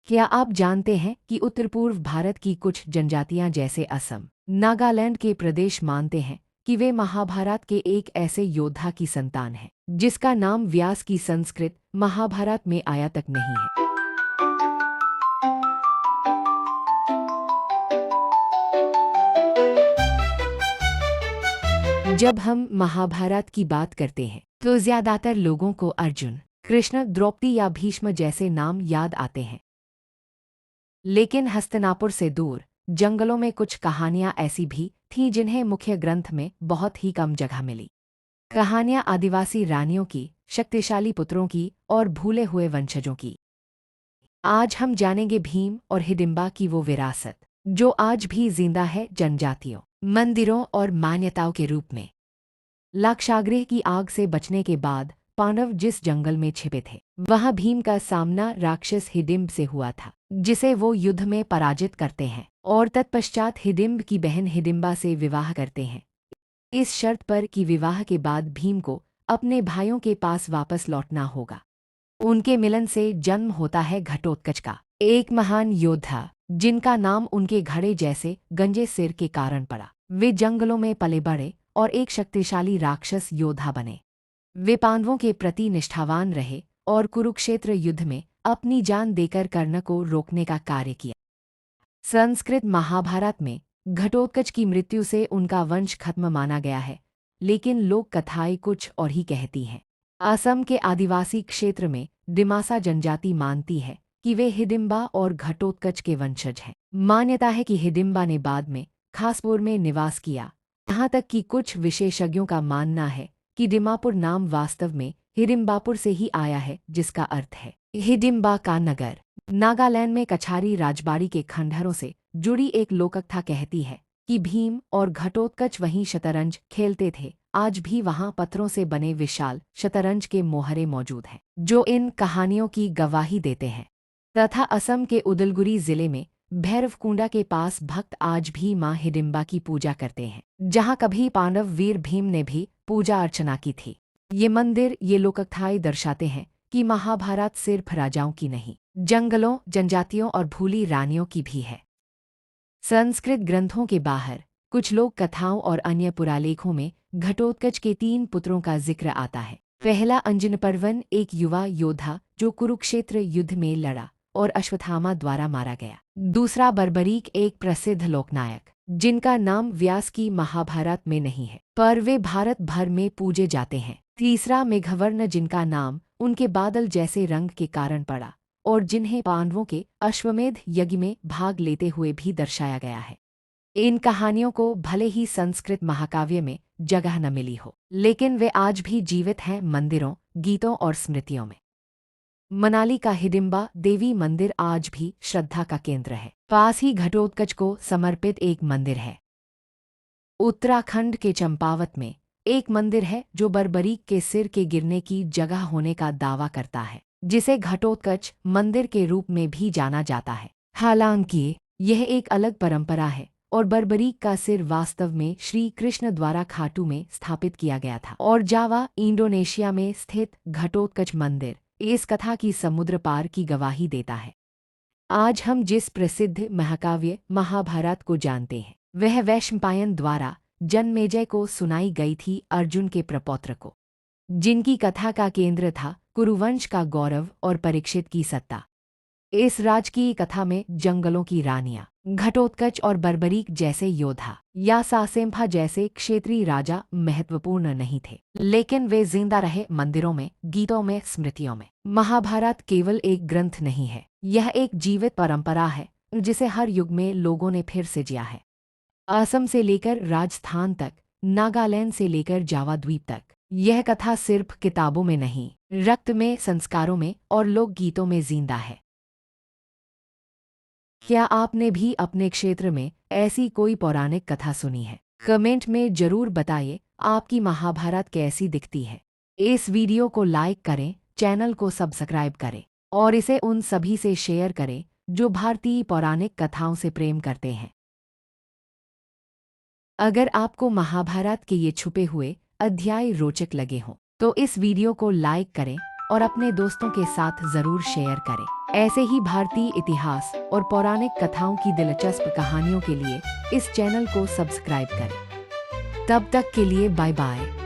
क्या आप जानते हैं कि उत्तर पूर्व भारत की कुछ जनजातियां जैसे असम, नागालैंड के प्रदेश मानते हैं कि वे महाभारत के एक ऐसे योद्धा की संतान हैं जिसका नाम व्यास की संस्कृत महाभारत में आया तक नहीं है। जब हम महाभारत की बात करते हैं तो ज्यादातर लोगों को अर्जुन, कृष्ण, द्रौपदी या भीष्म जैसे नाम याद आते हैं। लेकिन हस्तिनापुर से दूर जंगलों में कुछ कहानियां ऐसी भी थीं जिन्हें मुख्य ग्रंथ में बहुत ही कम जगह मिली। कहानियां आदिवासी रानियों की, शक्तिशाली पुत्रों की और भूले हुए वंशजों की। आज हम जानेंगे भीम और हिडिंबा की वो विरासत जो आज भी जिंदा है जनजातियों, मंदिरों और मान्यताओं के रूप में। लाक्षागृह की आग से बचने के बाद पांडव जिस जंगल में छिपे थे वहां भीम का सामना राक्षस हिडिंब से हुआ था, जिसे वो युद्ध में पराजित करते हैं और तत्पश्चात हिडिंब की बहन हिडिंबा से विवाह करते हैं, इस शर्त पर कि विवाह के बाद भीम को अपने भाइयों के पास वापस लौटना होगा। उनके मिलन से जन्म होता है घटोत्कच का, एक महान योद्धा जिनका नाम उनके घड़े जैसे गंजे सिर के कारण पड़ा। वे जंगलों में पले बढ़े और एक शक्तिशाली राक्षस योद्धा बने। वे पांडवों के प्रति निष्ठावान रहे और कुरुक्षेत्र युद्ध में अपनी जान देकर कर्ण को रोकने का कार्य किया। संस्कृत महाभारत में घटोत्कच की मृत्यु से उनका वंश खत्म माना गया है, लेकिन लोक कथाएं कुछ और ही कहती हैं। असम के आदिवासी क्षेत्र में दिमासा जनजाति मानती है कि वे हिडिंबा और घटोत्कच के वंशज हैं। मान्यता है कि हिडिंबा ने बाद में खासपुर में निवास किया, यहाँ तक कि कुछ विशेषज्ञों का मानना है कि दिमापुर नाम वास्तव में हिडिंबापुर से ही आया है, जिसका अर्थ है हिडिंबा का नगर। नागालैंड में कछारी राजबाड़ी के खंडहरों से जुड़ी एक लोककथा कहती है कि भीम और घटोत्कच वहीं शतरंज खेलते थे। आज भी वहां पत्थरों से बने विशाल शतरंज के मोहरे मौजूद हैं जो इन कहानियों की गवाही देते हैं। तथा असम के उदलगुरी जिले में भैरवकुंडा के पास भक्त आज भी मां हिडिंबा की पूजा करते हैं, जहां कभी पांडव वीर भीम ने भी पूजा अर्चना की थी। ये मंदिर, ये लोककथाएं दर्शाते हैं कि महाभारत सिर्फ राजाओं की नहीं, जंगलों, जनजातियों और भूली रानियों की भी है। संस्कृत ग्रंथों के बाहर कुछ लोक कथाओं और अन्य पुरालेखों में घटोत्कच के 3 पुत्रों का जिक्र आता है। पहला अंजनपर्वन, एक युवा योद्धा जो कुरुक्षेत्र युद्ध में लड़ा और अश्वत्थामा द्वारा मारा गया। दूसरा बर्बरीक, एक प्रसिद्ध लोकनायक जिनका नाम व्यास की महाभारत में नहीं है, पर वे भारत भर में पूजे जाते हैं। तीसरा मेघवर्ण, जिनका नाम उनके बादल जैसे रंग के कारण पड़ा और जिन्हें पांडवों के अश्वमेध यज्ञ में भाग लेते हुए भी दर्शाया गया है। इन कहानियों को भले ही संस्कृत महाकाव्य में जगह न मिली हो, लेकिन वे आज भी जीवित हैं मंदिरों, गीतों और स्मृतियों में। मनाली का हिडिंबा देवी मंदिर आज भी श्रद्धा का केंद्र है। पास ही घटोत्कच को समर्पित एक मंदिर है। उत्तराखंड के चंपावत में एक मंदिर है जो बर्बरीक के सिर के गिरने की जगह होने का दावा करता है, जिसे घटोत्कच मंदिर के रूप में भी जाना जाता है। हालांकि यह एक अलग परंपरा है और बर्बरीक का सिर वास्तव में श्री कृष्ण द्वारा खाटू में स्थापित किया गया था और जावा, इंडोनेशिया में स्थित घटोत्कच मंदिर इस कथा की समुद्र पार की गवाही देता है। आज हम जिस प्रसिद्ध महाकाव्य महाभारत को जानते हैं वह वैशंपायन द्वारा जन्मेजय को सुनाई गई थी, अर्जुन के प्रपौत्र को, जिनकी कथा का केंद्र था कुरुवंश का गौरव और परीक्षित की सत्ता। इस राजकीय कथा में जंगलों की रानियां, घटोत्कच और बर्बरीक जैसे योद्धा या सासेम्फा जैसे क्षेत्रीय राजा महत्वपूर्ण नहीं थे, लेकिन वे जिंदा रहे मंदिरों में, गीतों में, स्मृतियों में। महाभारत केवल एक ग्रंथ नहीं है, यह एक जीवित परंपरा है जिसे हर युग में लोगों ने फिर से जिया है। असम से लेकर राजस्थान तक, नागालैंड से लेकर जावा द्वीप तक, यह कथा सिर्फ किताबों में नहीं, रक्त में, संस्कारों में और लोकगीतों में जिंदा है। क्या आपने भी अपने क्षेत्र में ऐसी कोई पौराणिक कथा सुनी है? कमेंट में जरूर बताइए आपकी महाभारत कैसी दिखती है। इस वीडियो को लाइक करें, चैनल को सब्सक्राइब करें और इसे उन सभी से शेयर करें जो भारतीय पौराणिक कथाओं से प्रेम करते हैं। अगर आपको महाभारत के ये छुपे हुए अध्याय रोचक लगे हों, तो इस वीडियो को लाइक करें और अपने दोस्तों के साथ जरूर शेयर करें। ऐसे ही भारतीय इतिहास और पौराणिक कथाओं की दिलचस्प कहानियों के लिए इस चैनल को सब्सक्राइब करें। तब तक के लिए बाय बाय।